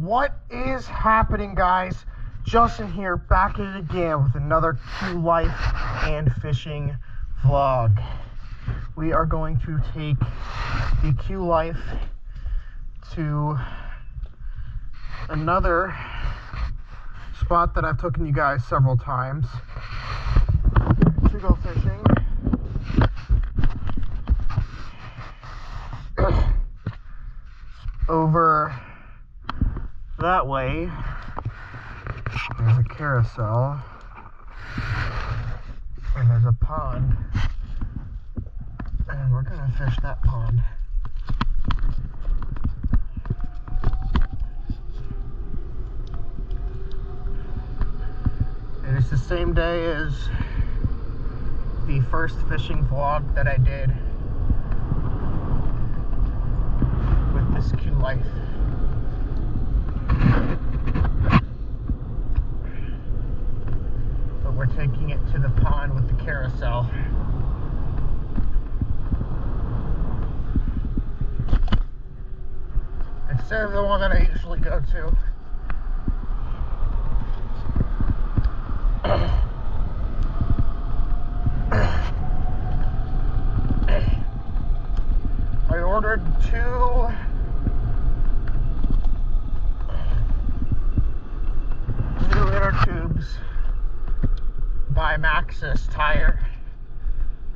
What is happening, guys? Justin here, back at it again with another Q Life and fishing vlog. We are going to take the Q Life to another spot that I've taken you guys several times to go fishing. Over that way, there's a carousel, and there's a pond, and we're gonna fish that pond. And it's the same day as the first fishing vlog that I did with this Q Life. But we're taking it to the pond with the carousel. Instead of the one that I usually go to. I ordered 2 new inner tubes by Maxxis Tire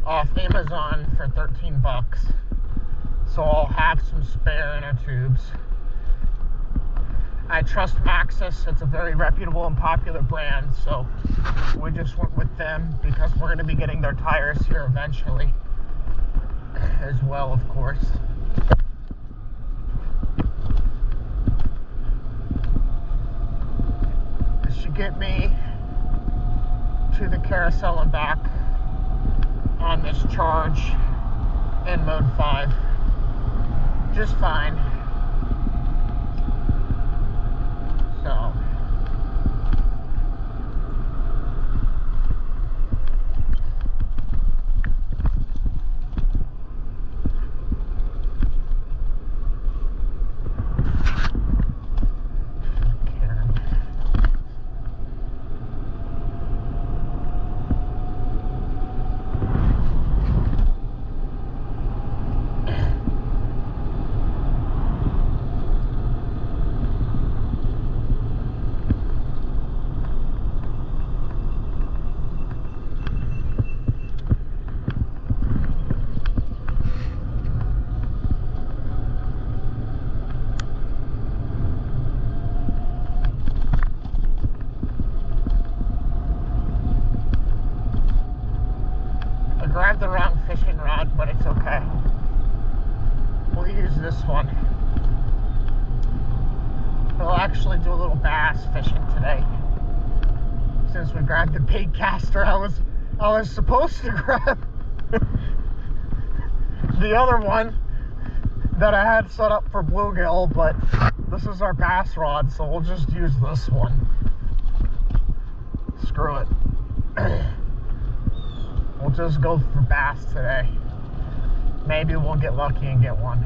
off Amazon for 13 bucks. So I'll have some spare inner tubes. I trust Maxxis. It's a very reputable and popular brand, so we just went with them because we're going to be getting their tires here eventually as well, of course. This should get me to the carousel and back on this charge in mode 5 just fine. So grabbed the wrong fishing rod, but it's okay. We'll use this one. We'll actually do a little bass fishing today. Since we grabbed the bait caster, I was supposed to grab the other one that I had set up for bluegill, but this is our bass rod, so we'll just use this one. Screw it. We'll just go for bass today. Maybe we'll get lucky and get one.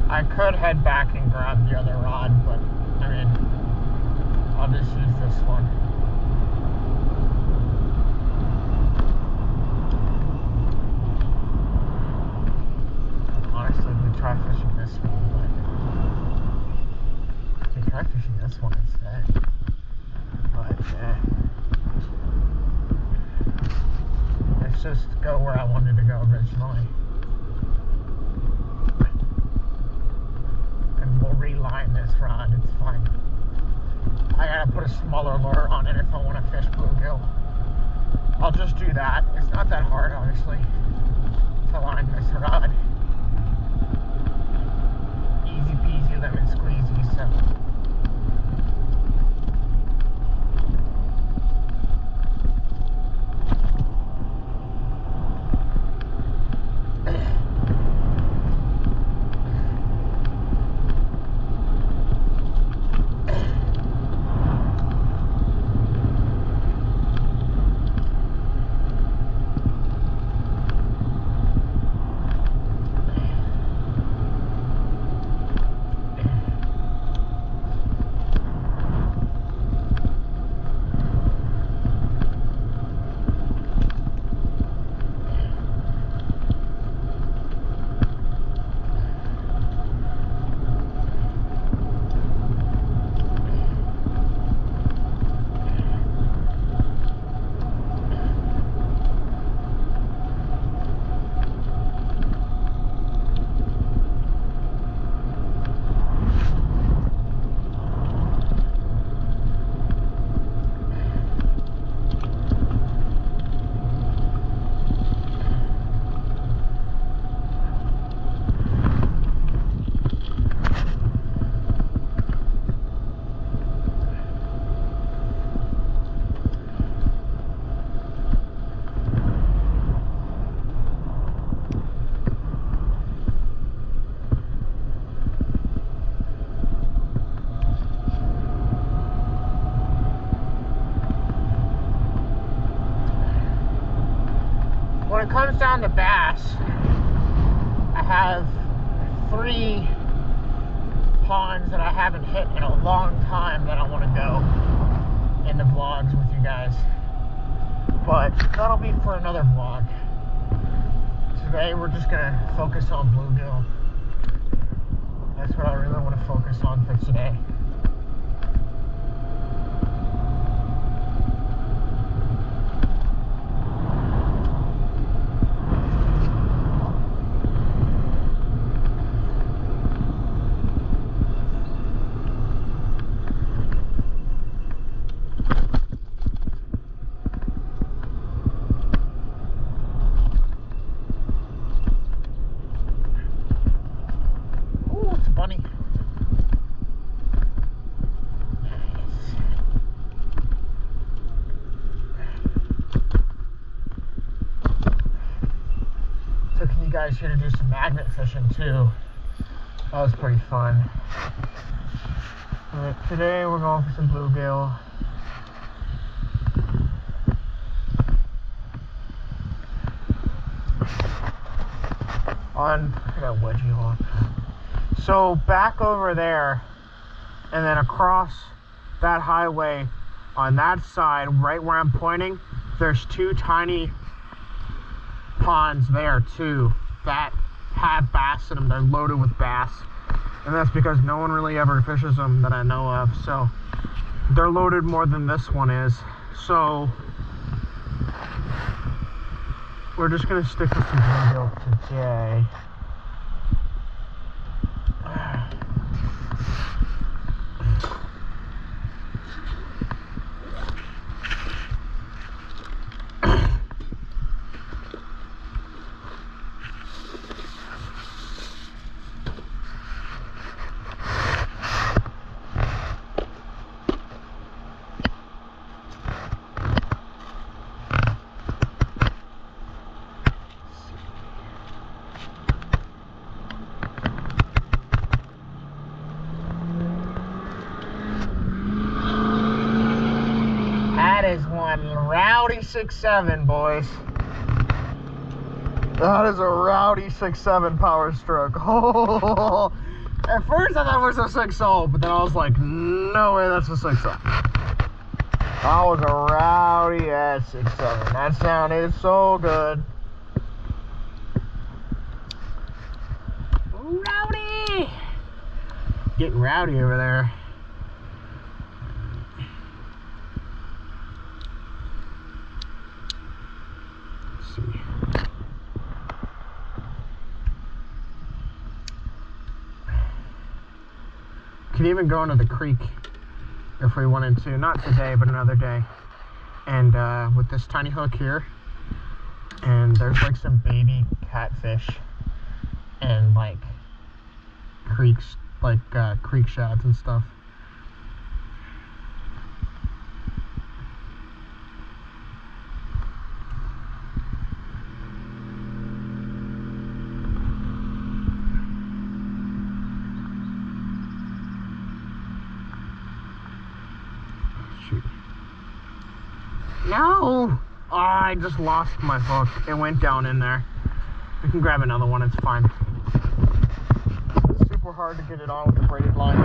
I could head back and grab the other rod, but I mean, I'll just use this one. Honestly, we try fishing this one, but we try fishing this one instead. But let's just go where I wanted to go originally. Reline this rod, it's fine. I gotta put a smaller lure on it if I want to fish bluegill. I'll just do that. It's not that hard, honestly, to line this rod. Easy peasy lemon squeezy, so on to bass, I have 3 ponds that I haven't hit in a long time that I want to go into vlogs with you guys. But that'll be for another vlog. Today we're just gonna focus on bluegill. That's what I really want to focus on for today. Guys here to do some magnet fishing too. That was pretty fun. But today we're going for some bluegill. I got a wedgie on. So back over there and then across that highway on that side, right where I'm pointing, there's 2 tiny ponds there too that have bass in them. They're loaded with bass, and that's because no one really ever fishes them that I know of, so they're loaded more than this one is. So we're just gonna stick with some bluegill today. That is one rowdy 6.7, boys. That is a rowdy 6.7 power stroke. Oh, at first I thought it was a 6.0, but then I was like, no way, that's a 6.0. That was a rowdy ass 6.7. That sounded so good. Rowdy! Getting rowdy over there. Could even go into the creek if we wanted to. Not today, but another day. And with this tiny hook here, and there's like some baby catfish and like creeks, like creek shads and stuff. No! Oh, I just lost my hook. It went down in there. We can grab another one, it's fine. It's super hard to get it on with the braided line.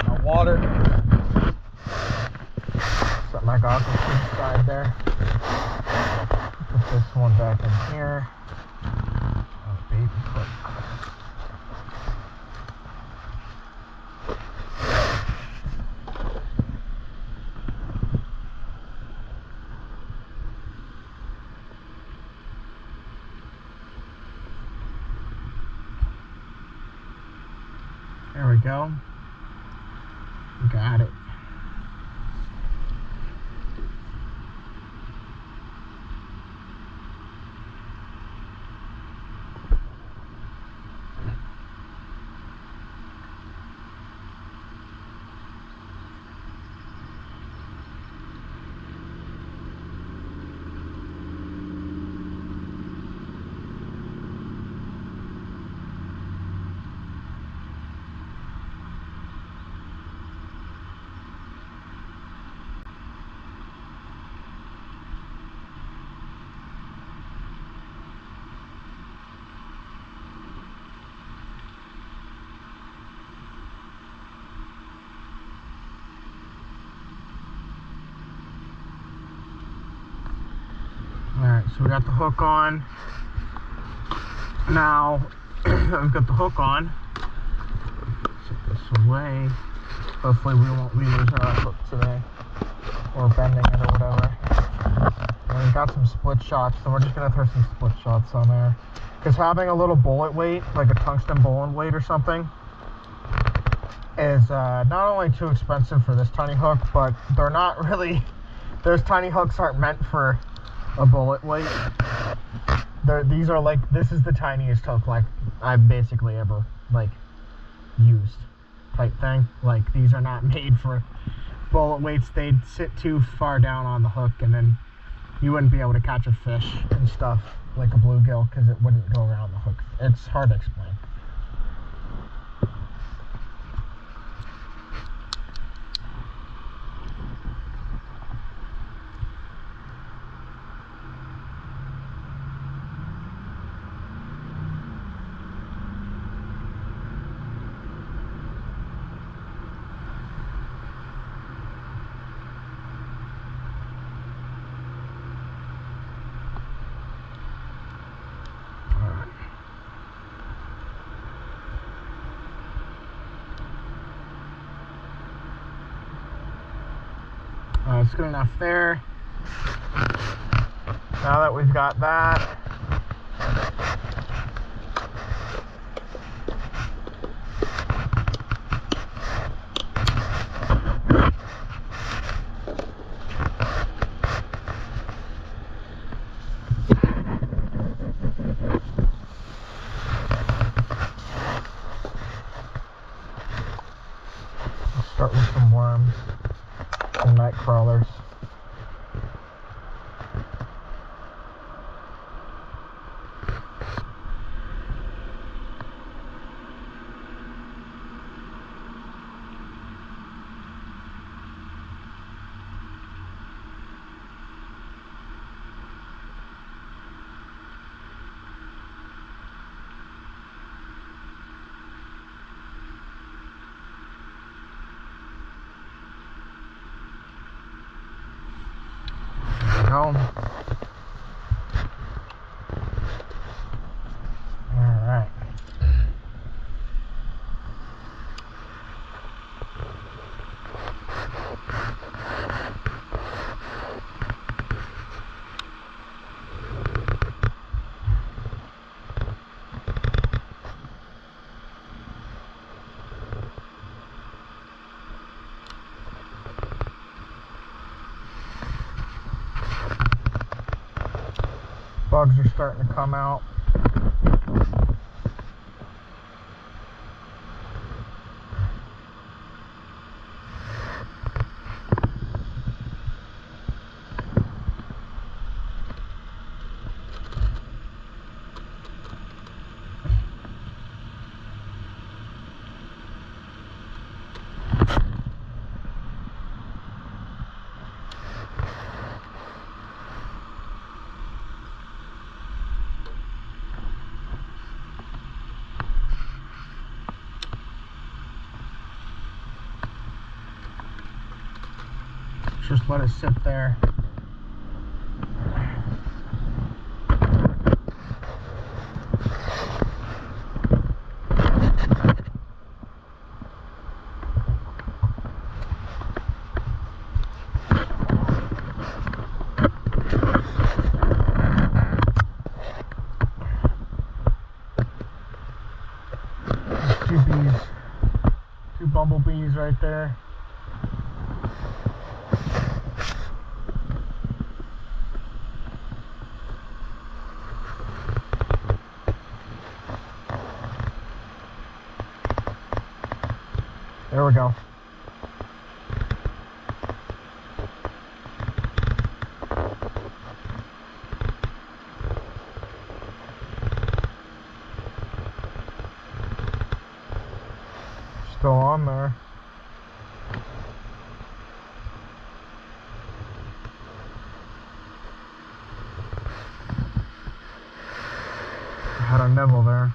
Now water. Something like off the side there. Put this one back in here. Oh, baby foot. There we go. Got it. Alright, so we got the hook on. Now, we've got the hook on. Set this away. Hopefully we won't be losing our hook today. Or bending it or whatever. And we've got some split shots, so we're just going to throw some split shots on there. Because having a little bullet weight, like a tungsten bullet weight or something, is not only too expensive for this tiny hook, but they're not really... Those tiny hooks aren't meant for a bullet weight. These are like... This is the tiniest hook, like, I've basically ever, like, used type thing. Like, these are not made for bullet weights. They'd sit too far down on the hook, and then you wouldn't be able to catch a fish and stuff like a bluegill because it wouldn't go around the hook. It's hard to explain. It's good enough there. Now that we've got that, let's start with some worms. Night crawlers. Home. All right. Bugs are starting to come out. Just let it sit there. There's 2 bees, 2 bumblebees right there. There we go. Still on there. I had a nibble there.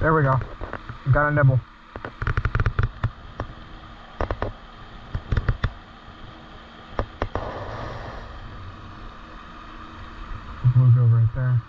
There we go. Got a nibble. Bluegill right there.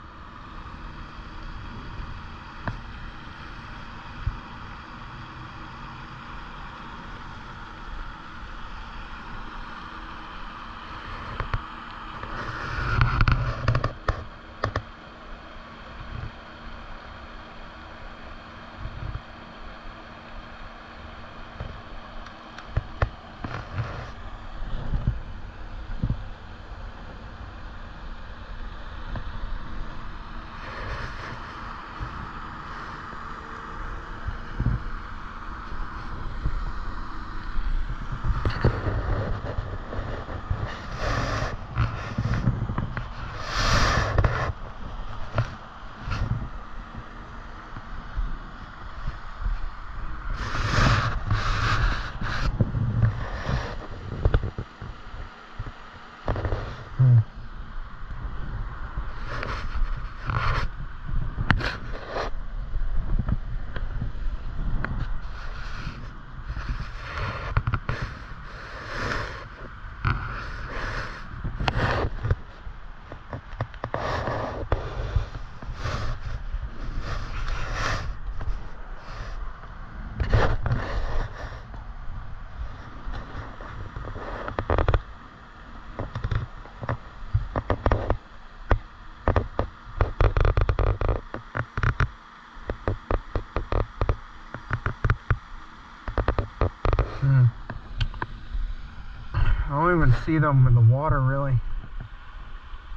I don't even see them in the water, really.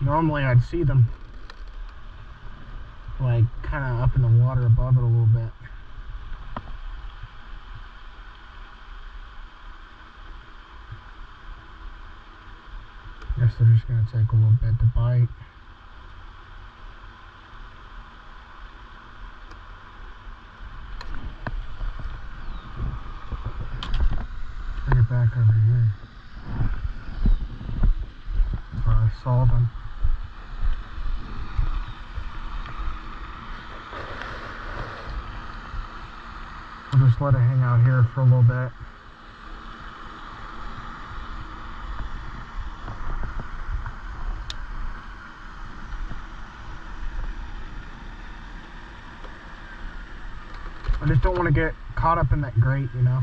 Normally I'd see them like kind of up in the water above it a little bit. Guess they're just going to take a little bit to bite. Bring it back over here. Where I saw them. I'll just let it hang out here for a little bit. I just don't want to get caught up in that grate, you know.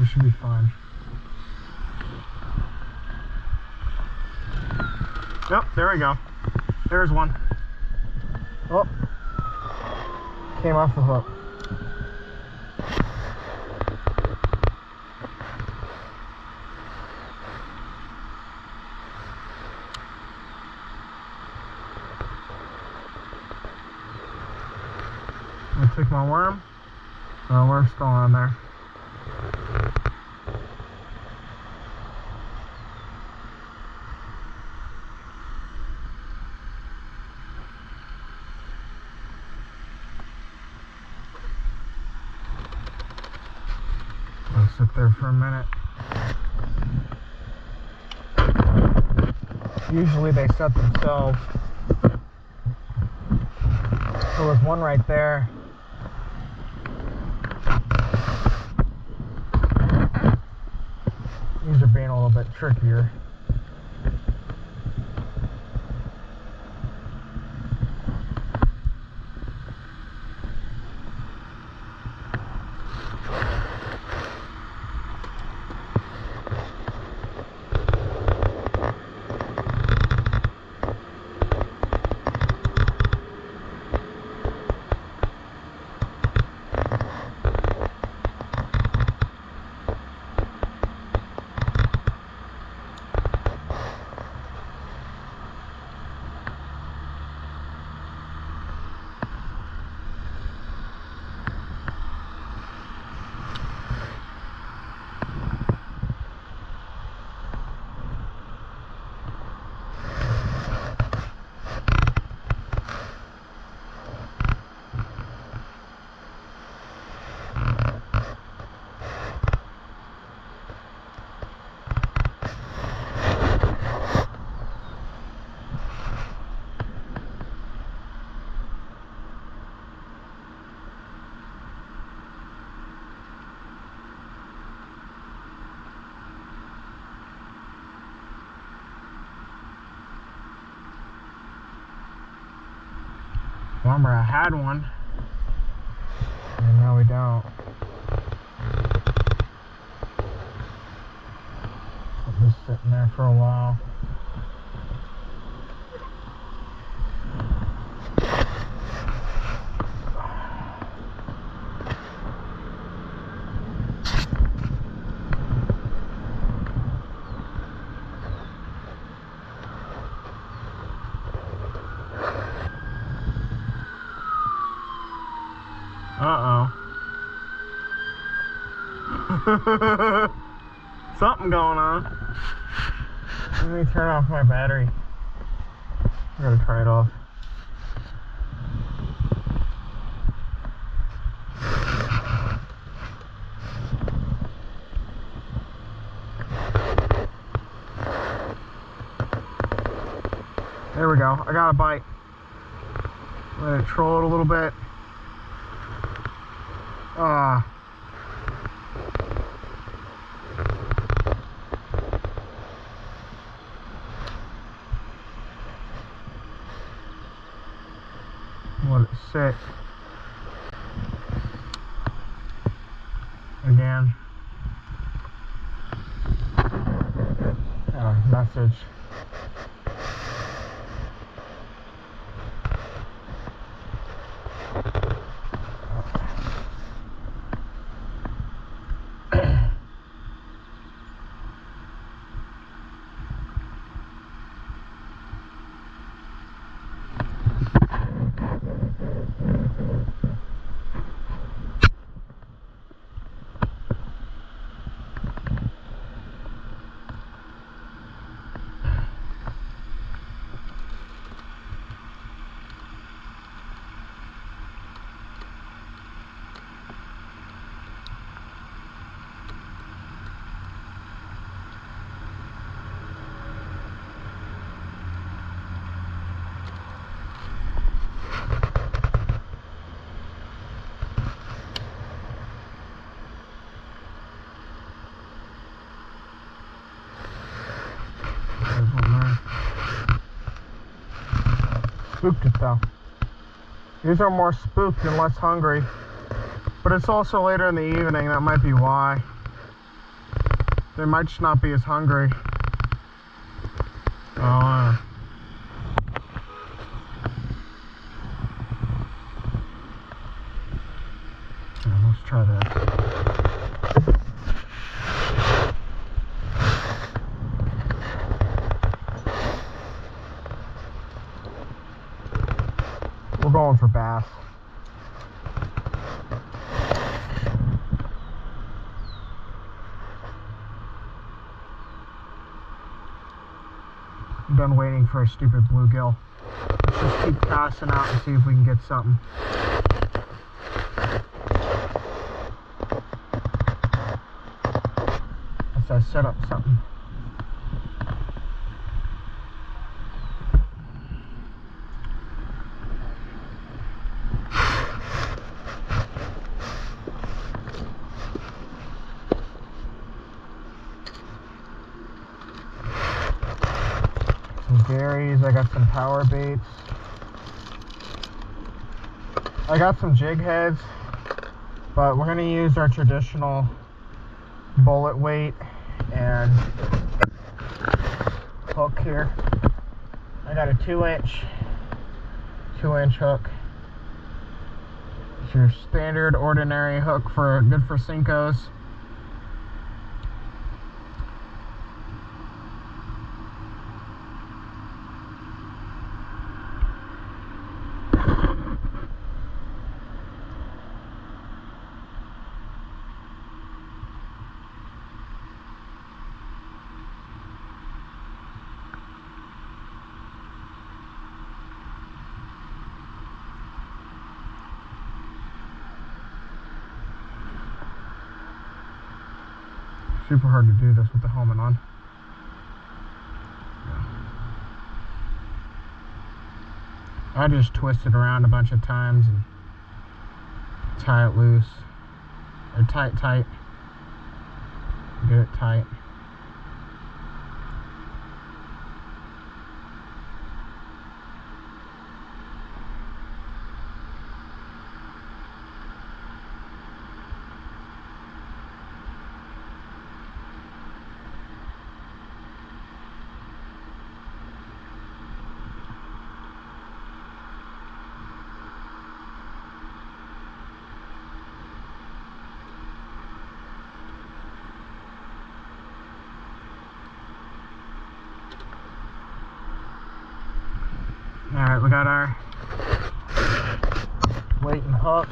It should be fine. Yep, there we go. There's one. Oh, came off the hook. I took my worm. Oh, worm's still on there. I'll sit there for a minute. Usually they set themselves. There was one right there. These are being a little bit trickier. Remember, I had one, and now we don't. Put this sitting there for a while. Something going on. Let me turn off my battery. I gotta try it off. There we go. I got a bite. Let it troll it a little bit. Let it sit. Again. Message. Spooked it though. These are more spooked and less hungry. But it's also later in the evening, that might be why. They might just not be as hungry. Let's try this. We're going for bass. I'm done waiting for a stupid bluegill. Let's just keep casting out and see if we can get something. Let's set up something. Berries, I got some power baits. I got some jig heads, but we're gonna use our traditional bullet weight and hook here. I got a 2-inch hook. It's your standard ordinary hook good for Senkos. Super hard to do this with the helmet on. I just twist it around a bunch of times and tie it loose. Or tight. Get it tight. Alright, we got our weight and hook.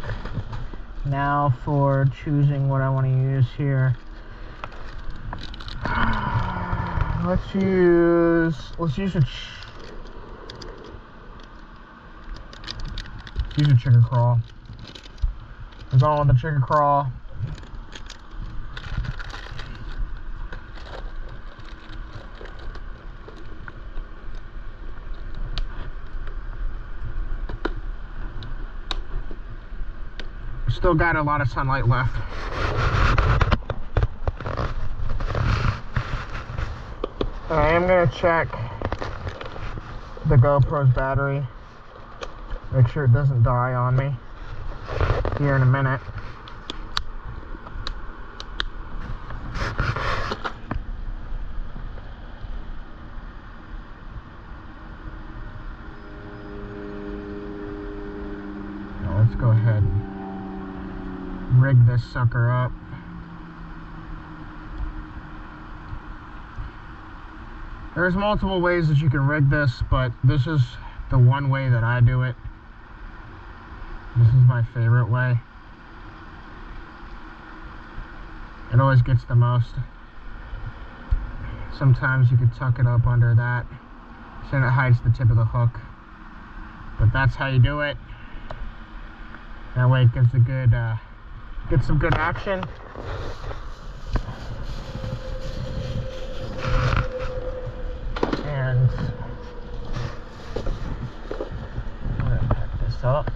Now for choosing what I want to use here. Let's use a Chigger crawl. We're going with the Chigger crawl. Still got a lot of sunlight left. I am going to check the GoPro's battery. Make sure it doesn't die on me here in a minute. Now let's go ahead and rig this sucker up. There's multiple ways that you can rig this, but this is the one way that I do it. This is my favorite way. It always gets the most. Sometimes you could tuck it up under that so it hides the tip of the hook. But that's how you do it. That way it gives a good, gets some good action. And I'm gonna pack this up.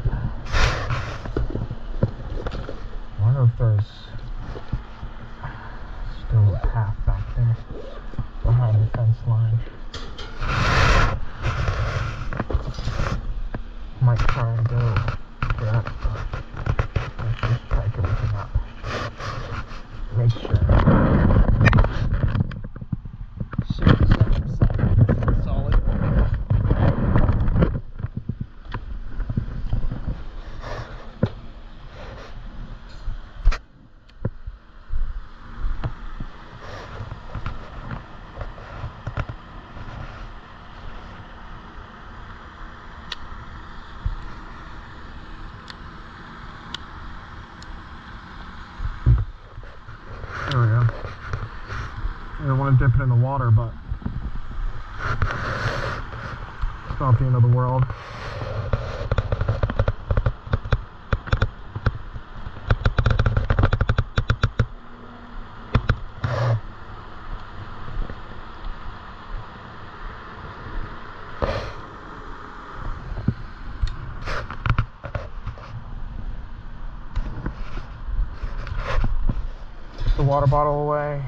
I wonder if there's still a path back there behind the fence line. Might try and go to that spot. Let's just check everything out. Make sure. 67% solid. There we go. I don't want to dip it in the water, but it's not the end of the world. The water bottle away.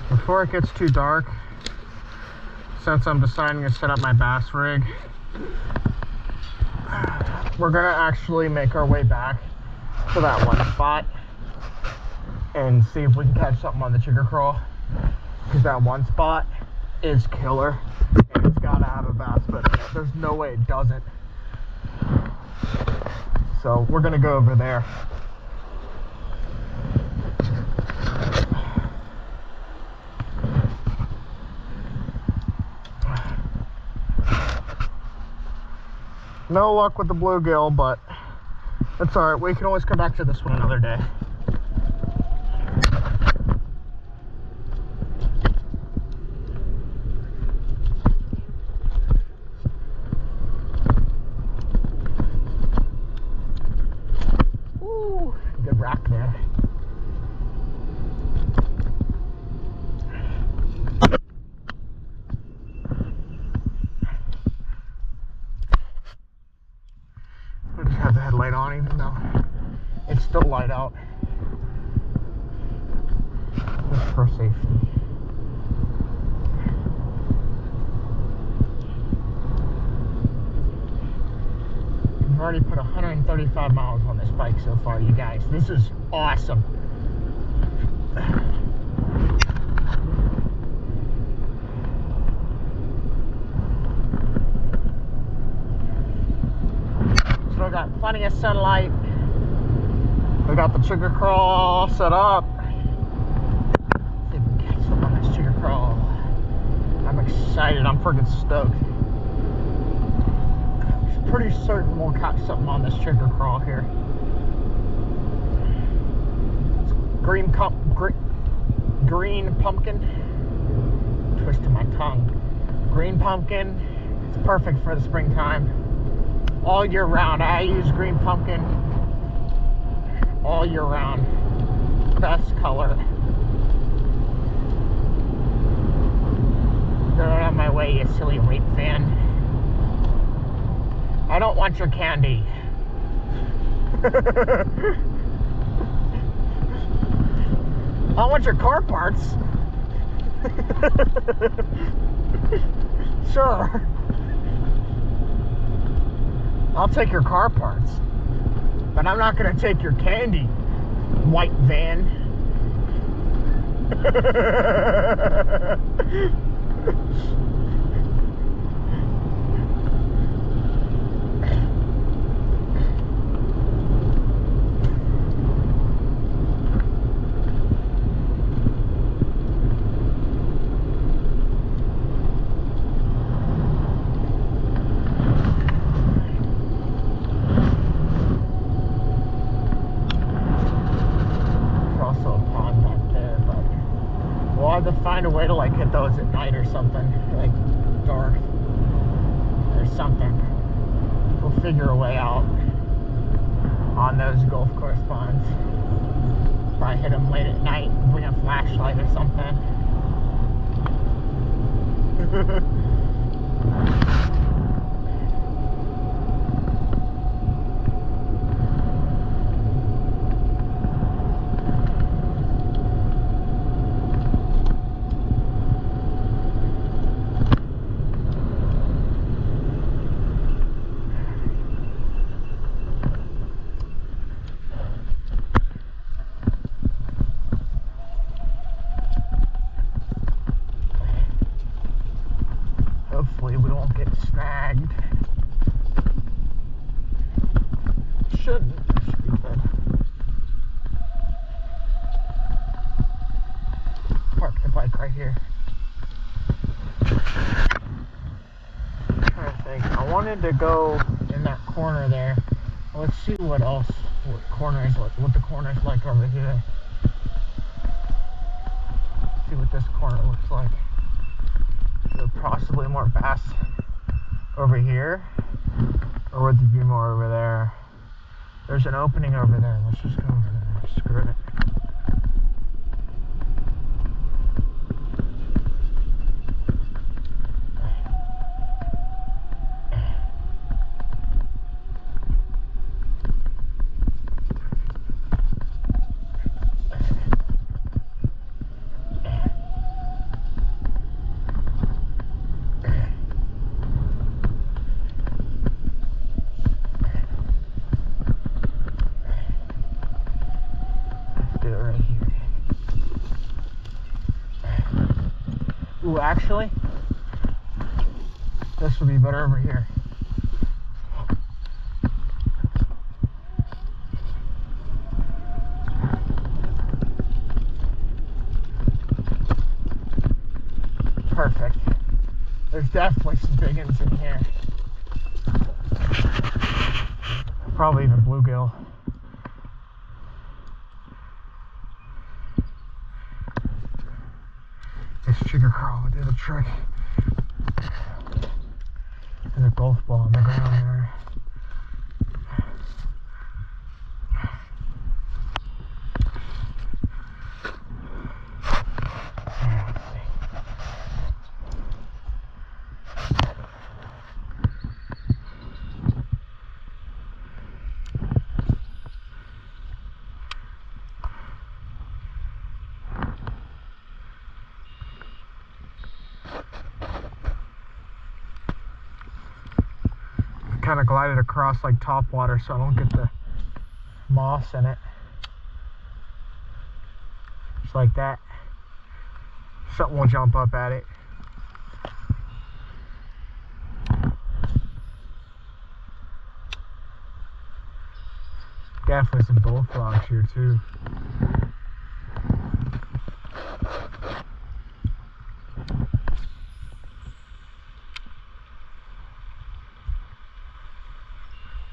Before it gets too dark, since I'm deciding to set up my bass rig, we're gonna actually make our way back to that one spot and see if we can catch something on the Chigger crawl, because that one spot is killer and it's gotta have a bass foot in it. There's no way it doesn't. So we're gonna go over there. No luck with the bluegill, but that's alright. We can always come back to this one another day. Ooh, good rack there. Have the headlight on even though it's still light out, just for safety. I've already put 135 miles on this bike so far, you guys. This is awesome. Still got plenty of sunlight. We got the Chigger crawl set up. See if we can catch some on this Chigger crawl. excited. I'm freaking stoked. I'm pretty certain we'll catch something on this trigger crawl here. Green pumpkin. Twisted my tongue. Green pumpkin. It's perfect for the springtime. All year round. I use green pumpkin all year round. Best color. Get out of my way, you silly rape fan. I don't want your candy. I want your car parts. Sure. I'll take your car parts. But I'm not gonna take your candy, white van. To find a way to like hit those at night or something, like dark or something. We'll figure a way out on those golf course ponds. Probably hit them late at night and bring a flashlight or something. Hopefully we won't get snagged. Should be good. Park the bike right here. I'm trying to think. I wanted to go in that corner there. Let's see what else, what the corner's like over here. See what this corner looks like. There possibly more bass over here, or would there be more over there? There's an opening over there. Let's just go over there. Screw it. Ooh, actually, this would be better over here. Perfect. There's definitely some big ones in here. Probably even bluegill. This trigger crawl would do the trick. There's a golf ball on the ground there. Kind of glide it across like top water so I don't get the moss in it. Just like that. Something will jump up at it. Definitely some bullfrogs here too.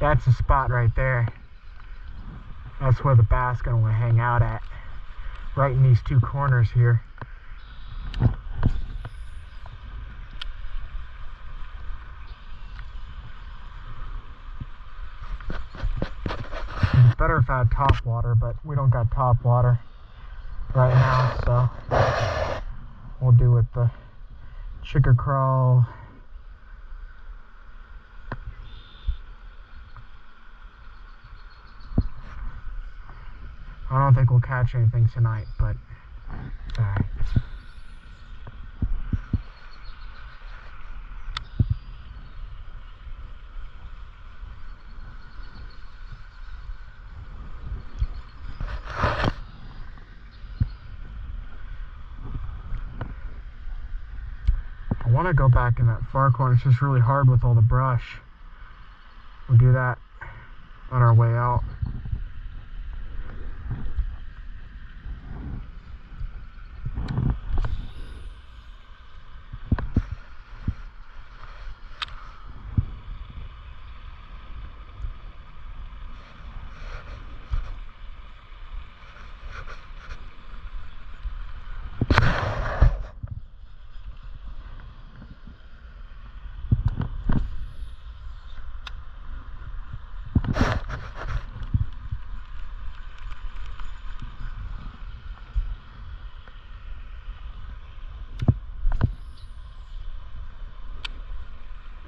That's the spot right there. That's where the bass gonna want to hang out at. Right in these two corners here. It's better if I had top water, but we don't got top water right now, so we'll do with the chicka crawl. I don't think we'll catch anything tonight, but alright. I want to go back in that far corner. It's just really hard with all the brush. We'll do that on our way out.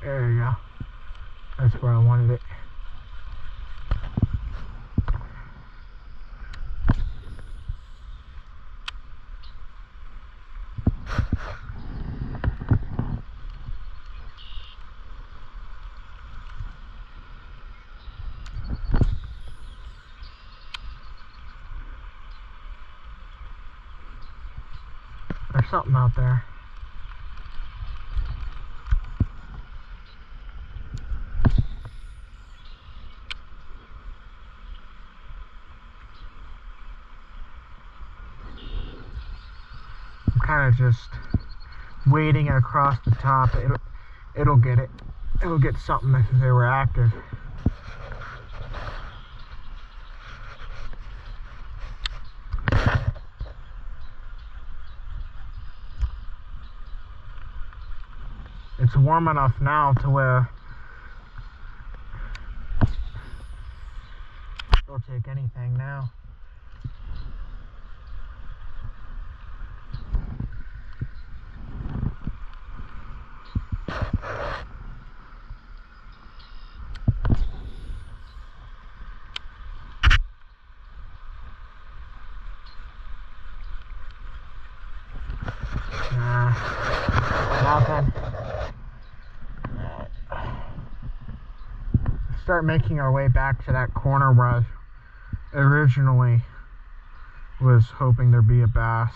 There you go. That's where I wanted it. There's something out there. I'm kind of just wading across the top. It'll get it. It'll get something if they were active. It's warm enough now to where they'll take anything now. Nothing. Start making our way back to that corner where I originally was hoping there'd be a bass.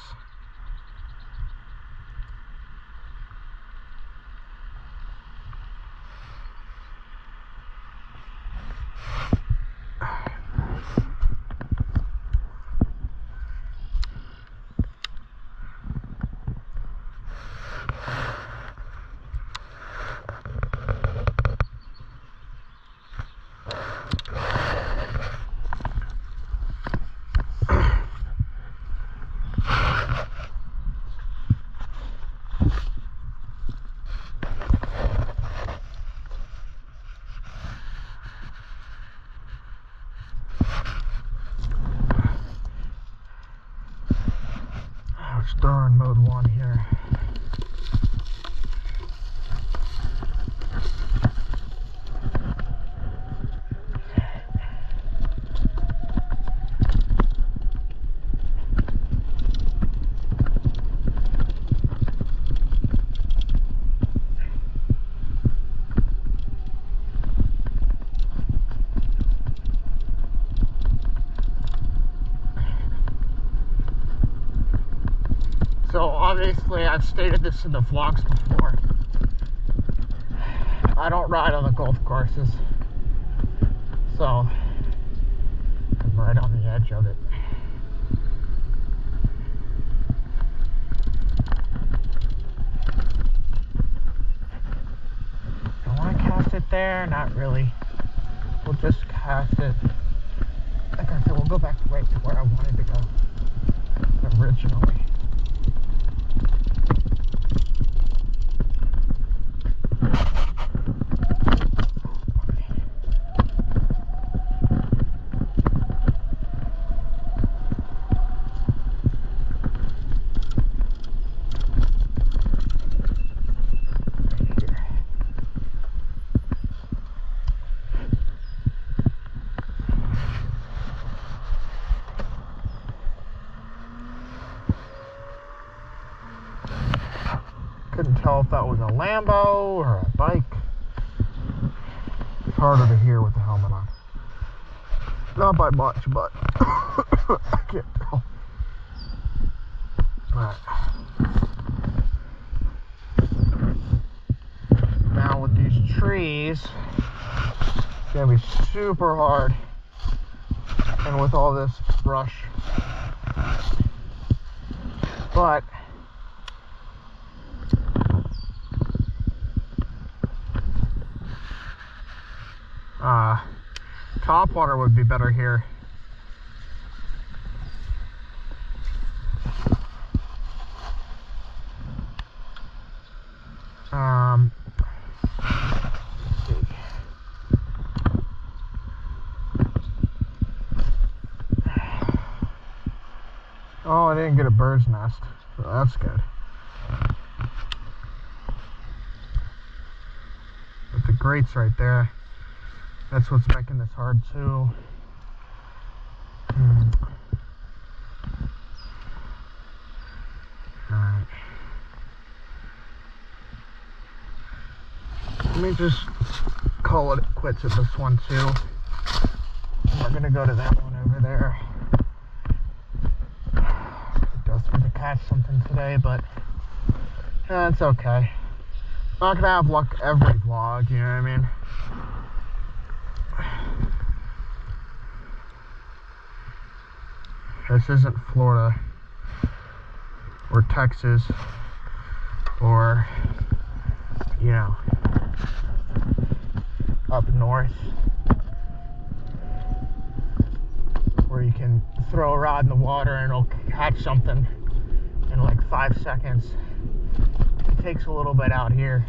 Throw in mode 1 here. So obviously I've stated this in the vlogs before. I don't ride on the golf courses. So I'm right on the edge of it. I want to cast it there, not really. We'll just cast it. Like I said, we'll go back right to where I wanted to go originally. Couldn't tell if that was a Lambo or a bike. It's harder to hear with the helmet on. Not by much, but I can't tell. Alright. Now with these trees, it's gonna be super hard. And with all this brush. But top water would be better here. Let's see. Oh, I didn't get a bird's nest, so that's good. But the grate's right there. That's what's making this hard too. Alright. Let me just call it quits at this one too. We're gonna go to that one over there. Desperate to catch something today, but it's okay. Not gonna have luck every vlog, you know what I mean? This isn't Florida or Texas or, you know, up north where you can throw a rod in the water and it'll catch something in like 5 seconds. It takes a little bit out here.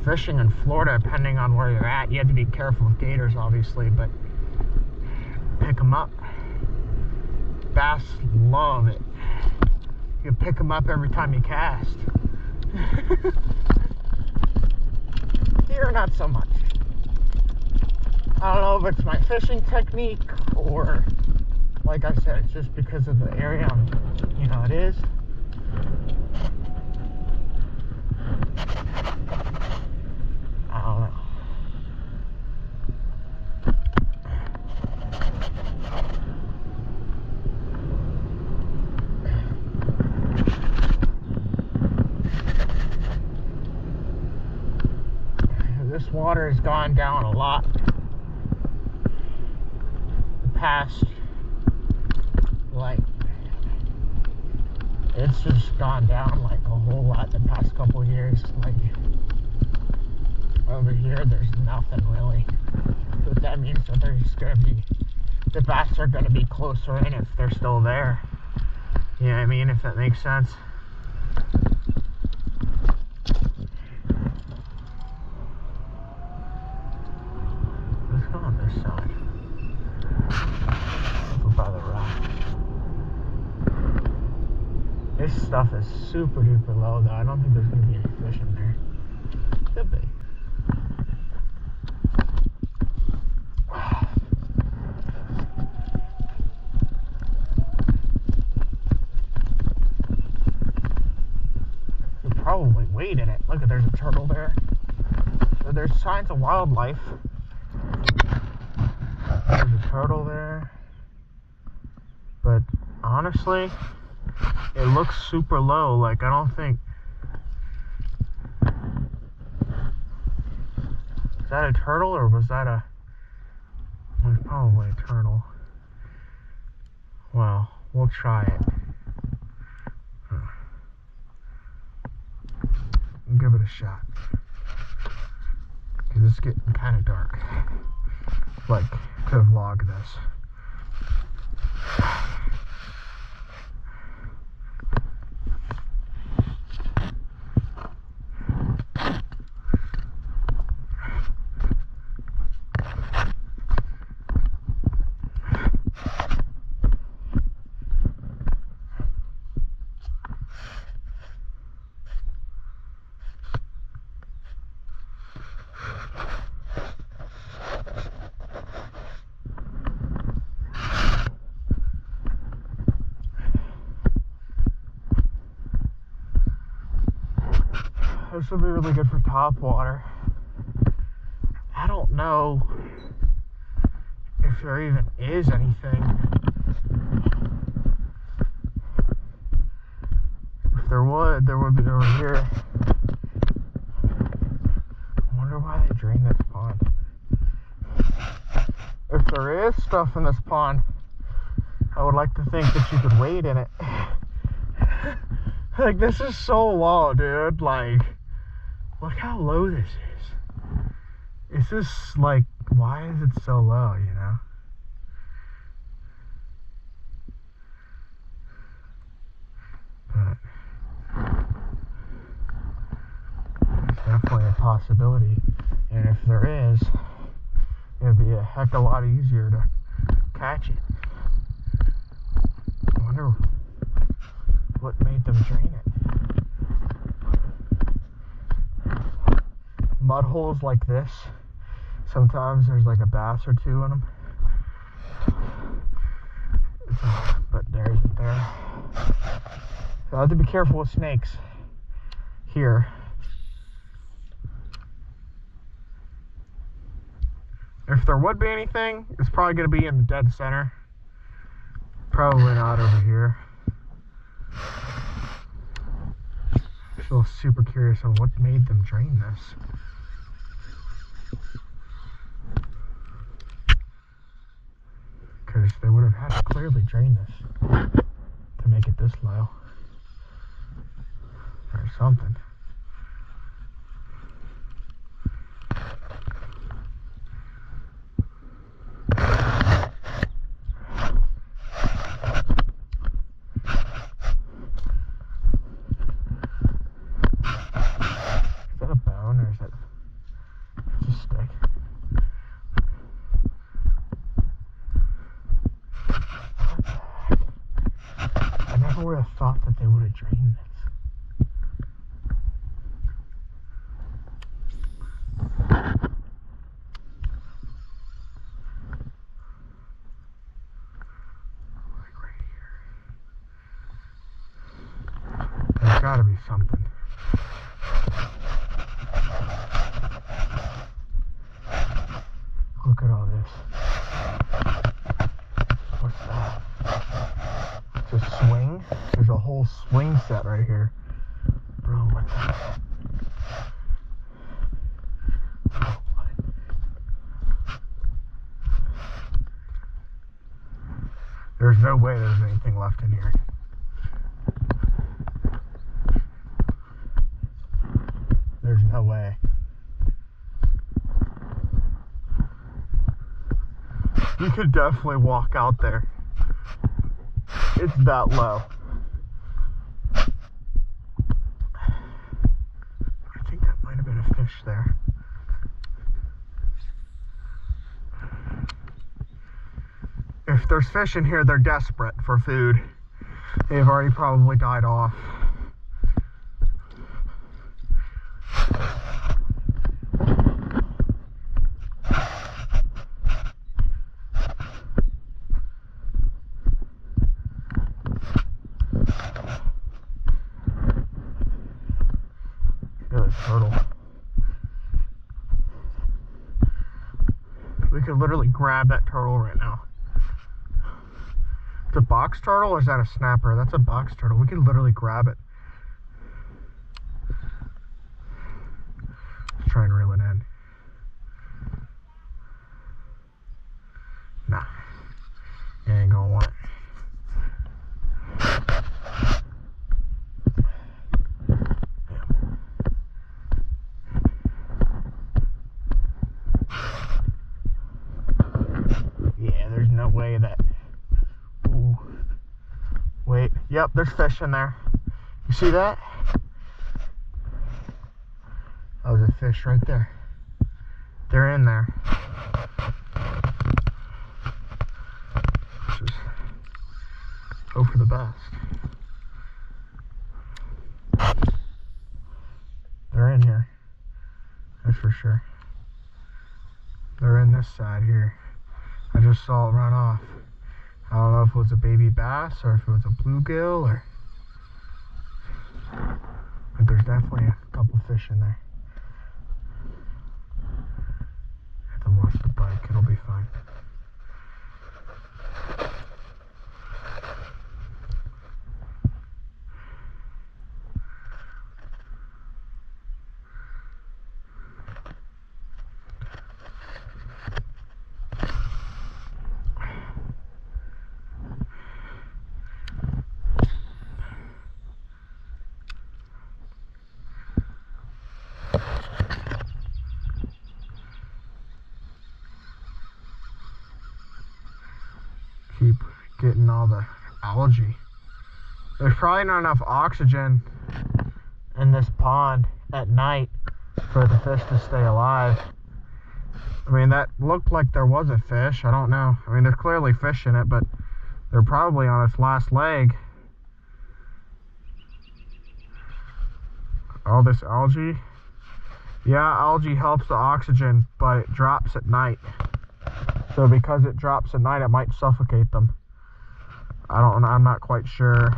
Fishing in Florida, depending on where you're at, you have to be careful with gators, obviously, but pick them up. Bass love it. You pick them up every time you cast. Here, not so much. I don't know if it's my fishing technique or, like I said, it's just because of the area it is. I don't know. This water has gone down a lot the past, like, it's just gone down like a whole lot the past couple years. Like, over here there's nothing really. So that means that there's gonna be, the bass are gonna be closer in if they're still there. You know what I mean, if that makes sense. Let's go on this side. Over by the rock. This stuff is super duper low though. I don't think there's gonna be any fish in there. Could be. Probably wade in it. Look, there's a turtle there. So there's signs of wildlife. There's a turtle there. But honestly, it looks super low. Like, I don't think... Is that a turtle or was that a... It was probably a turtle. Well, we'll try it. shot. Because it's getting kind of dark. Like, to vlog this. This would be really good for top water. I don't know if there even is anything. If there would be over here. I wonder why they drain this pond. If there is stuff in this pond, I would like to think that you could wade in it. Like, this is so low, dude. Like, look how low this is. It's just like, why is it so low, you know? But it's definitely a possibility. And if there is, it'd be a heck of a lot easier to catch it. I wonder what made them drain it. Mud holes like this, sometimes there's like a bass or two in them, but there isn't there. So I have to be careful with snakes here. If there would be anything, it's probably going to be in the dead center. Probably not over here. Still super curious on what made them drain this. Because they would have had to clearly drain this to make it this low. Or something. I would have thought that they would have drained this. Like right here. There's gotta be something. Look at all this. What's that? It's a swing. There's a whole swing set right here. Bro, what the? Oh, what? There's no way there's anything left in here. There's no way. You could definitely walk out there. It's that low. I think that might have been a fish there. If there's fish in here, they're desperate for food. They've already probably died off. Turtle. We could literally grab that turtle right now. It's a box turtle, or is that a snapper? That's a box turtle. We could literally grab it. Let's try and reel it in. Nah. You ain't gonna want it. no way that... Ooh. Wait, yep, there's fish in there. You see that? Oh, there's a fish right there. They're in there. Just hope for the best. They're in here. That's for sure. They're in this side here. I just saw it run off. I don't know if it was a baby bass or if it was a bluegill or... But there's definitely a couple fish in there. I have to watch the bike, it'll be fine. Keep getting all the algae. There's probably not enough oxygen in this pond at night for the fish to stay alive. I mean, that looked like there was a fish. I don't know. I mean, there's clearly fish in it, but they're probably on its last leg. All this algae. Yeah, algae helps the oxygen, but it drops at night. So because it drops at night, it might suffocate them. I don't know, I'm not quite sure.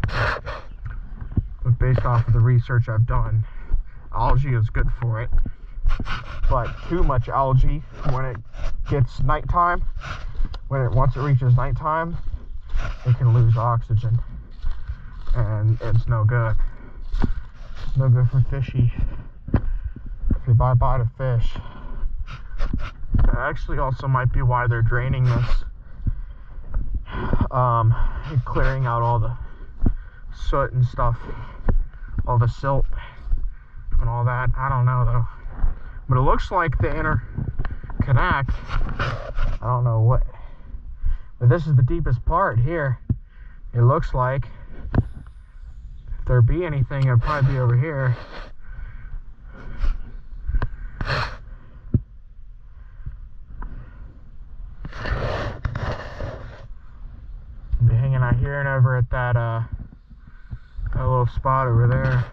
But based off of the research I've done, algae is good for it. But too much algae, when it gets nighttime, once it reaches nighttime, it can lose oxygen. And it's no good. No good for fishy. If you bite a fish. It actually also might be why they're draining this. And clearing out all the soot and stuff. All the silt and all that. I don't know though. But it looks like they interconnect. I don't know what. But this is the deepest part here. It looks like. If there be anything, it'd probably be over here. Be hanging out here and over at that little spot over there.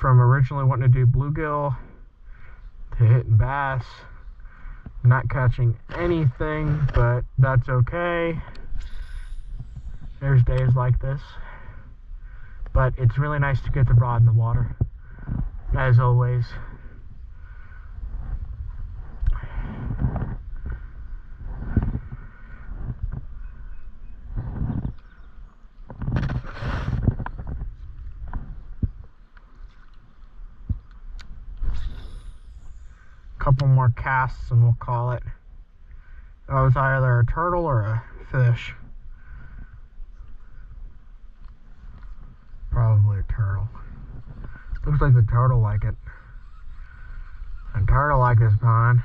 From originally wanting to do bluegill to hitting bass, not catching anything, but that's okay. There's days like this. But it's really nice to get the rod in the water, as always. Couple more casts and we'll call it. That was either a turtle or a fish. Probably a turtle. Looks like the turtle like it. And turtle like this pond.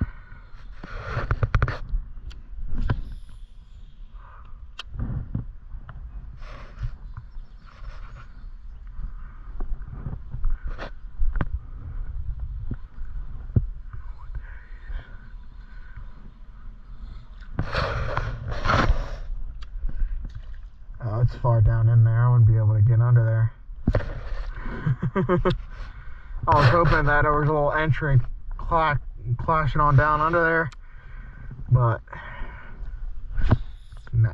Oh, it's far down in there. I wouldn't be able to get under there. I was hoping that there was a little entry clashing on down under there, but nah.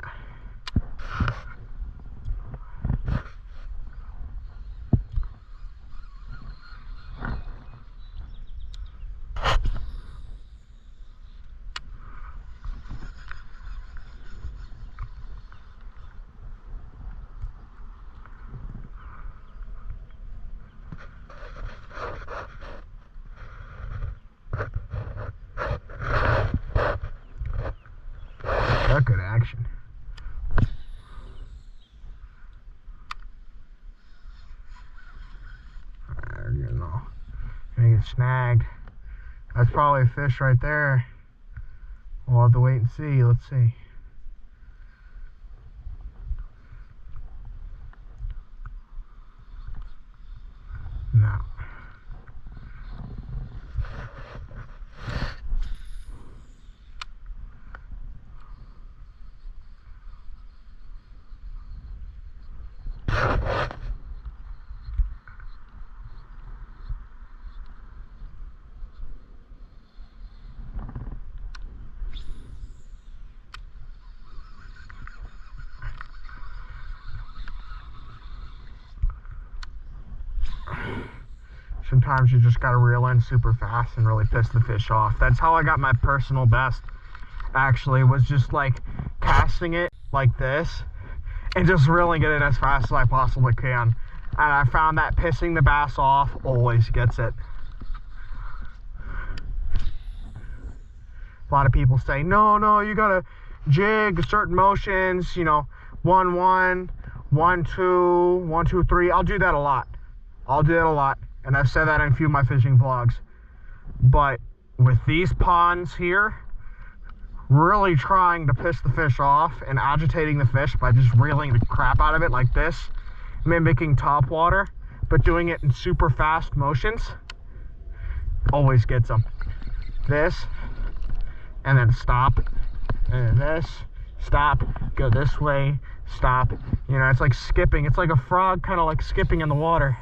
Good action. snagged. That's probably a fish right there. We'll have to wait and see. Let's see. No. Sometimes you just gotta reel in super fast and really piss the fish off. That's how I got my personal best, actually, was just like casting it like this and just reeling it in as fast as I possibly can. And I found that pissing the bass off always gets it. A lot of people say, no, you gotta jig certain motions, you know, 1-1, 1-2, 1-2-3. I'll do that a lot. And I've said that in a few of my fishing vlogs. But with these ponds here, really trying to piss the fish off and agitating the fish by just reeling the crap out of it like this, mimicking top water, but doing it in super fast motions, always gets them. This, and then stop, and then this, stop, go this way, stop. You know, it's like skipping. It's like a frog kind of like skipping in the water.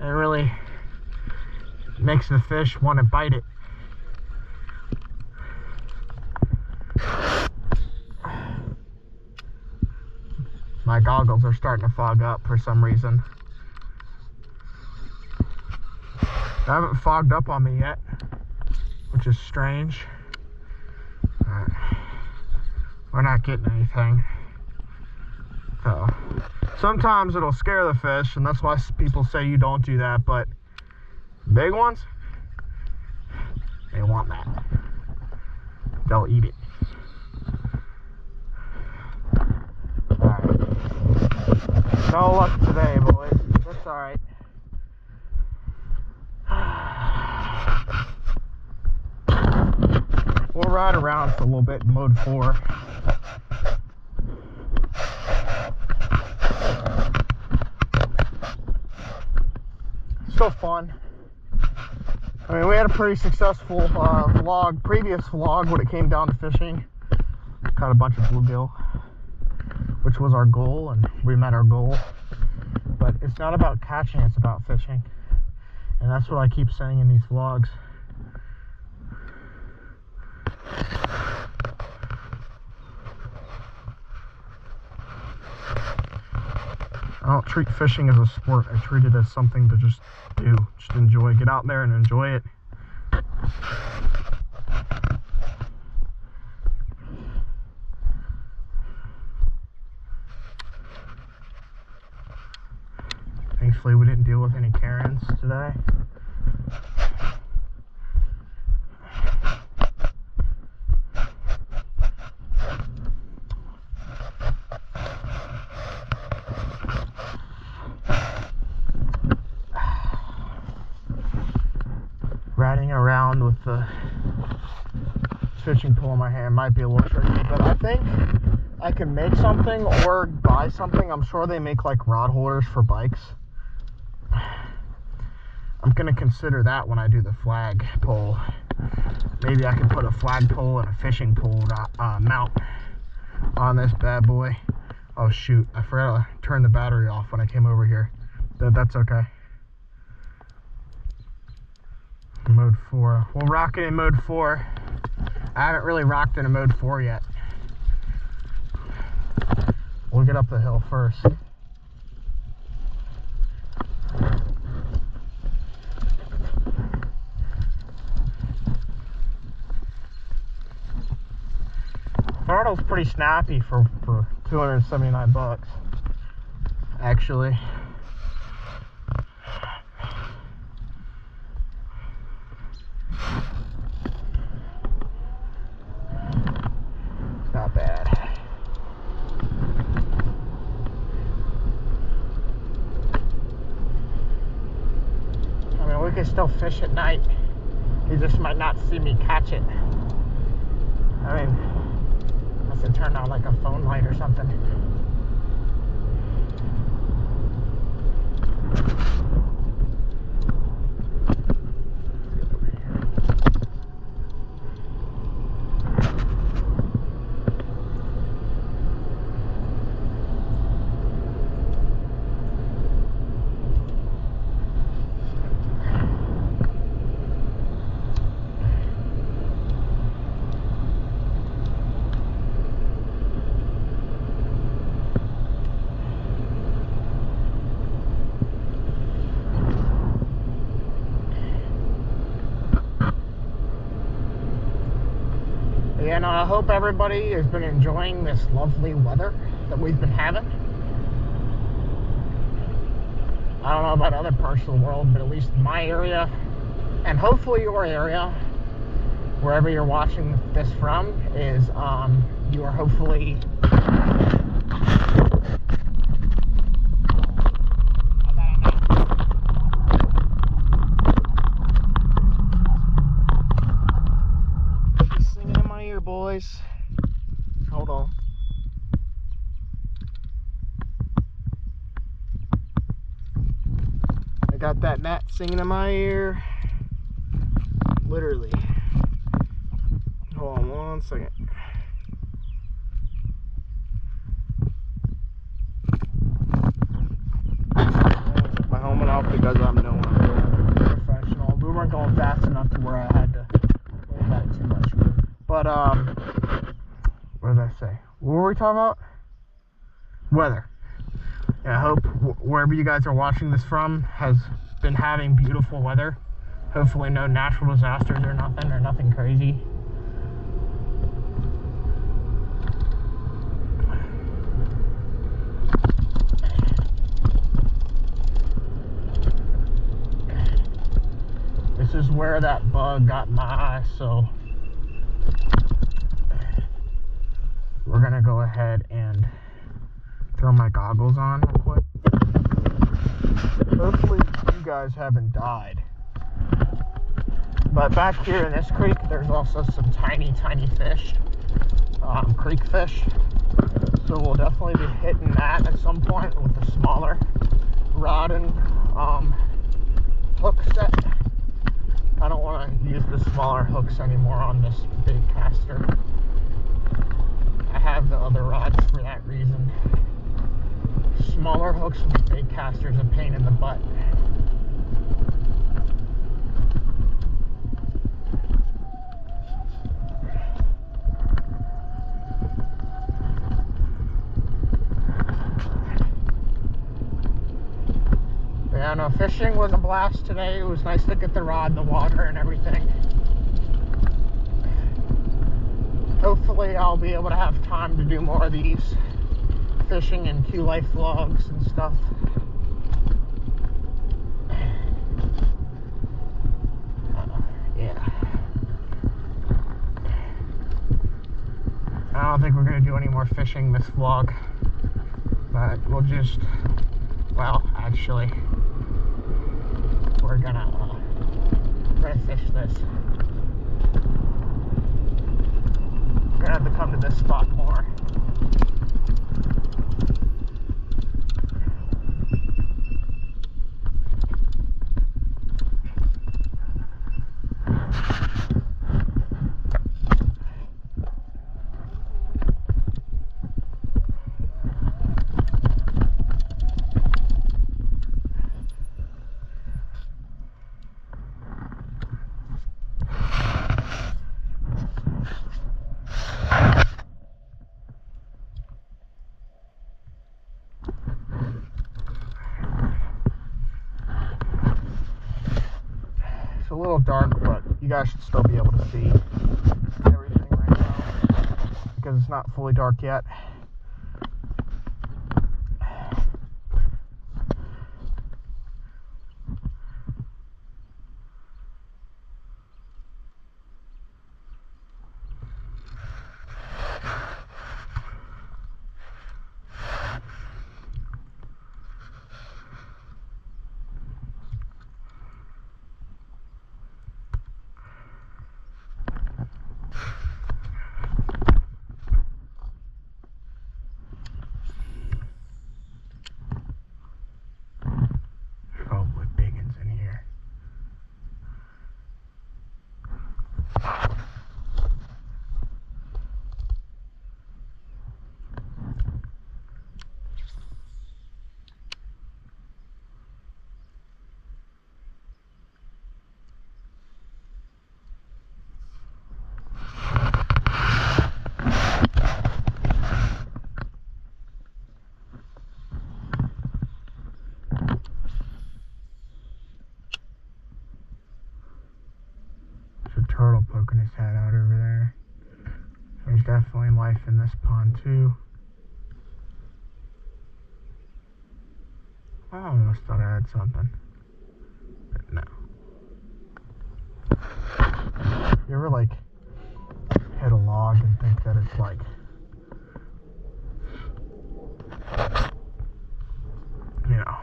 It really makes the fish want to bite it. My goggles are starting to fog up for some reason. They haven't fogged up on me yet, which is strange. We're not getting anything. So sometimes it'll scare the fish, and that's why people say you don't do that, but big ones, they want that. They'll eat it. Alright. No luck today, boys. That's alright. We'll ride around for a little bit in mode 4. Still fun. I mean, we had a pretty successful previous vlog when it came down to fishing. Caught a bunch of bluegill, which was our goal, and we met our goal. But it's not about catching, it's about fishing. And that's what I keep saying in these vlogs. I don't treat fishing as a sport. I treat it as something to just do. Just enjoy. Get out there and enjoy it. Thankfully, we didn't deal with any Karens today. Riding around with the fishing pole in my hand might be a little tricky, but I think I can make something or buy something. I'm sure they make like rod holders for bikes. I'm gonna consider that when I do the flag pole. Maybe I can put a flag pole and a fishing pole mount on this bad boy. Oh shoot, I forgot to turn the battery off when I came over here. That's okay. Mode 4. We'll rock it in mode 4. I haven't really rocked in a mode 4 yet. We'll get up the hill first. Fardell's pretty snappy for 279 bucks, actually. It's not bad. I mean, we can still fish at night. You just might not see me catch it. I mean, unless it turned on like a phone light or something. And I hope everybody has been enjoying this lovely weather that we've been having. I don't know about other parts of the world, but at least in my area, and hopefully your area, wherever you're watching this from, is you are hopefully boys. Hold on. I got that gnat singing in my ear. Literally. Hold on 1 second. I took my helmet off because I'm no professional. We weren't going fast enough to where I had to worry about it too much. But, what did I say? What were we talking about? Weather. And I hope wherever you guys are watching this from has been having beautiful weather. Hopefully no natural disasters or nothing crazy. This is where that bug got my eye, so we're gonna go ahead and throw my goggles on real quick. Hopefully you guys haven't died. But back here in this creek, there's also some tiny fish, creek fish. So we'll definitely be hitting that at some point with a smaller rod and hook set. I don't want to use the smaller hooks anymore on this big caster. I have the other rods for that reason. Smaller hooks with big casters a pain in the butt. Yeah, no, fishing was a blast today. It was nice to get the rod in the water and everything. Hopefully I'll be able to have time to do more of these fishing and Q Life vlogs and stuff. Yeah. I don't think we're going to do any more fishing this vlog. But we'll just, well, actually, we're gonna fish this. We're gonna have to come to this spot more. It's a little dark, but you guys should still be able to see everything right now because it's not fully dark yet. poking his head out over there. There's definitely life in this pond too. I almost thought I had something, but no. You ever like hit a log and think that it's like, you know,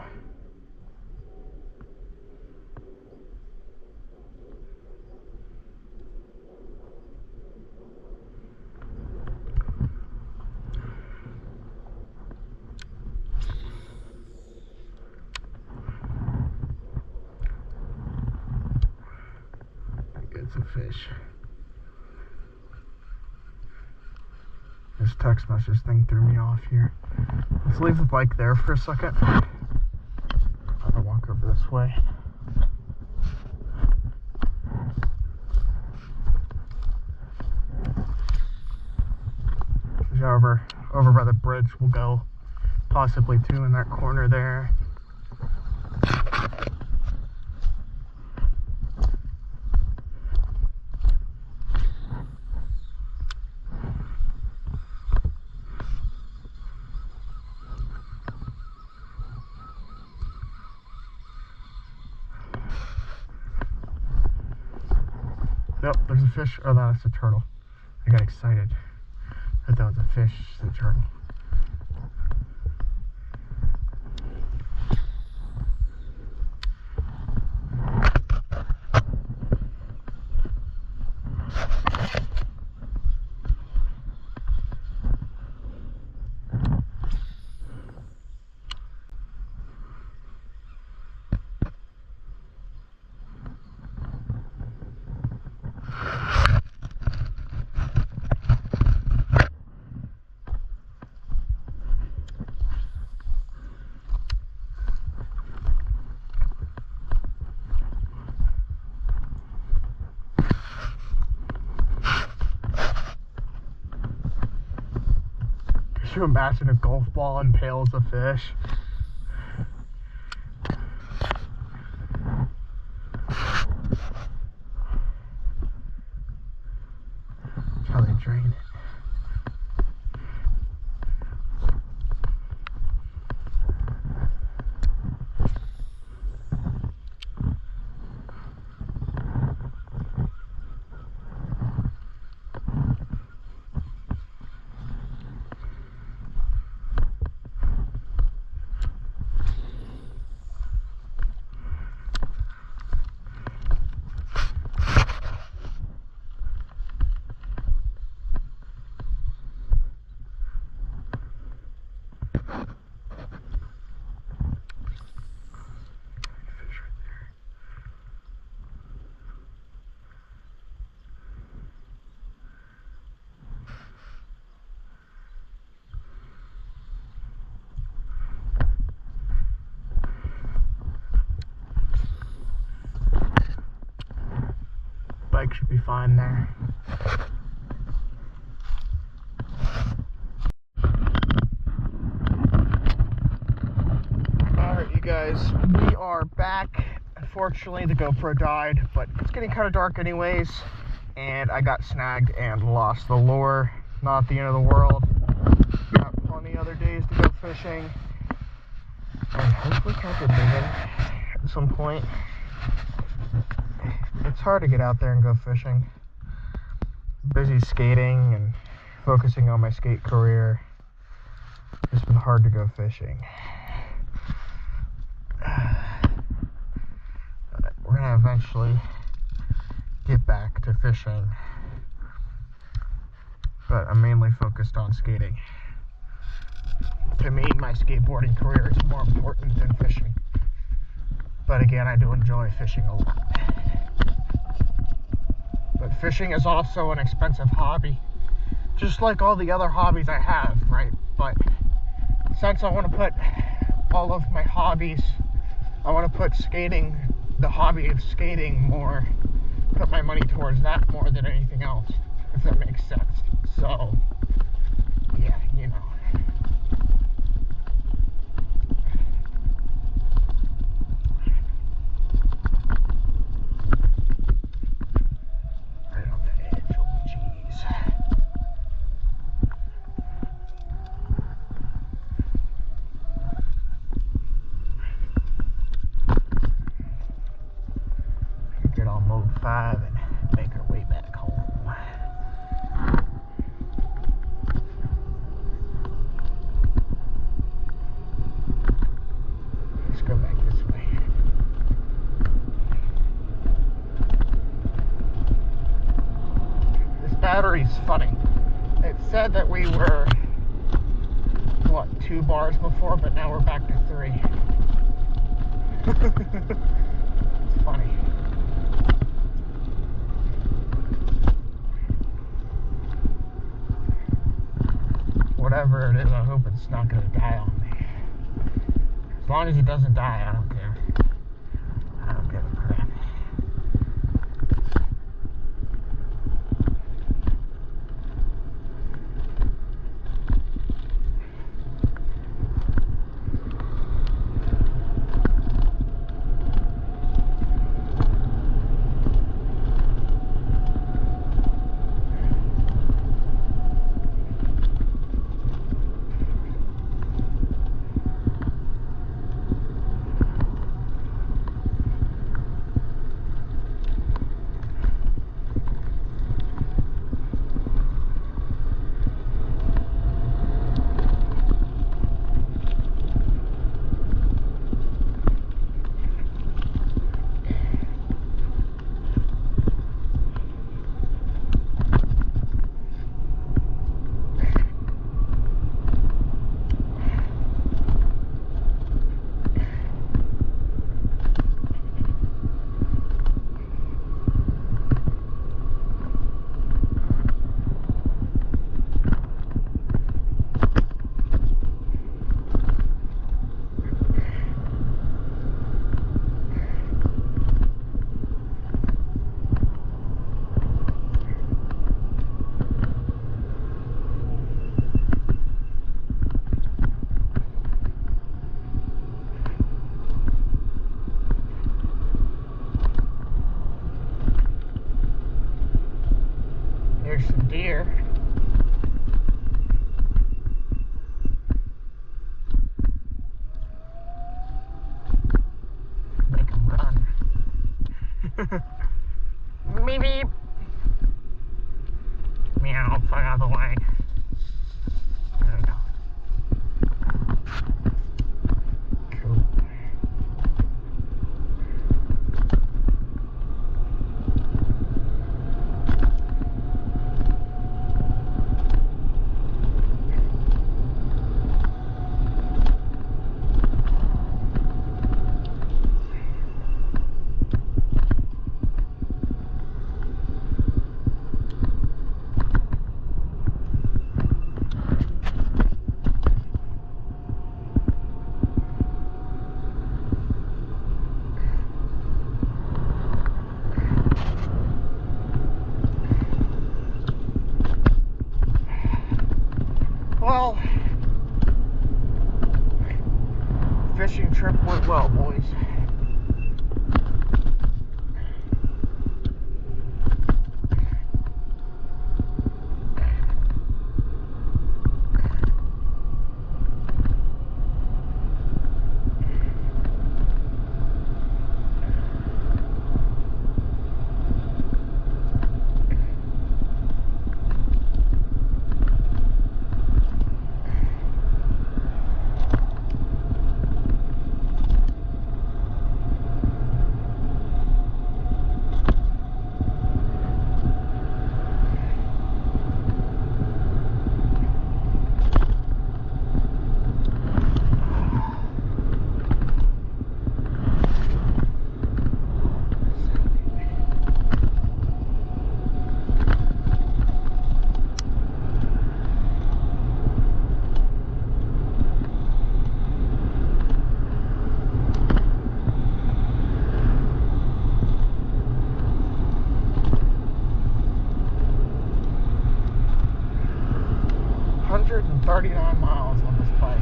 it's a fish. This text message thing threw me off here. Let's leave the bike there for a second. I'll walk over this way. Over by the bridge we'll go, possibly too, in that corner there. Yep, there's a fish. Oh, no, that's a turtle. I got excited. I thought that was a fish. It's a turtle. Could you imagine a golf ball impales a fish? That's how they drain it. Bike should be fine there. Alright, you guys, we are back. Unfortunately, the GoPro died, but it's getting kind of dark anyways, and I got snagged and lost the lure. Not the end of the world. Got plenty other days to go fishing, and hopefully catch a big one at some point. It's hard to get out there and go fishing. Busy skating and focusing on my skate career. It's been hard to go fishing. We're gonna eventually get back to fishing, but I'm mainly focused on skating. To me, my skateboarding career is more important than fishing. But again, I do enjoy fishing a lot. But fishing is also an expensive hobby, just like all the other hobbies I have, right? But since I want to put all of my hobbies, I want to put skating, the hobby of skating more, put my money towards that more than anything else, if that makes sense. So, yeah, you know. Right on there. 45 and make our way back home. Let's go back this way. This battery's funny. It said that we were, 2 bars before, but now we're back to 3. It's funny. Whatever it is, I hope it's not going to die on me. As long as it doesn't die, I don't care. I don't give a crap. There's some deer. Make them run. Beep beep. Meow, fuck out of the way. There we go. Cool. Well, fishing trip went well, boys. And 39 miles on this bike.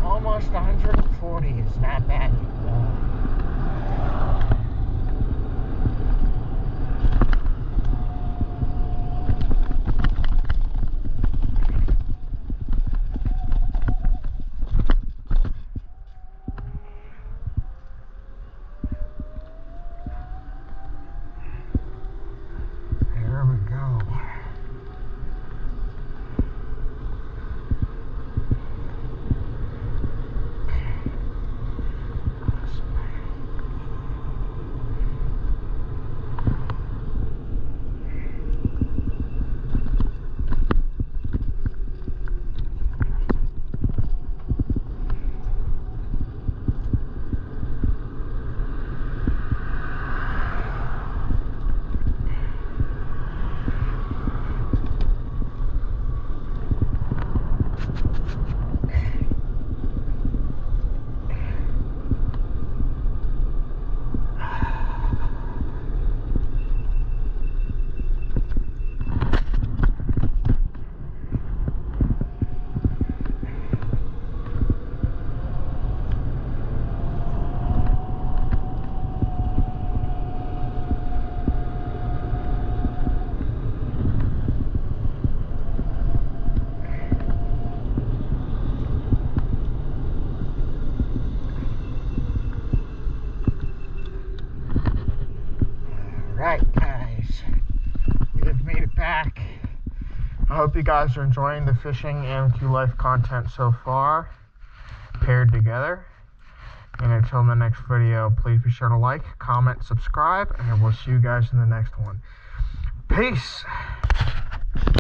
Almost 140 is not bad. Alright, guys. We have made it back. I hope you guys are enjoying the fishing and Q Life content so far, paired together. And until the next video, please be sure to like, comment, subscribe, and we'll see you guys in the next one. Peace!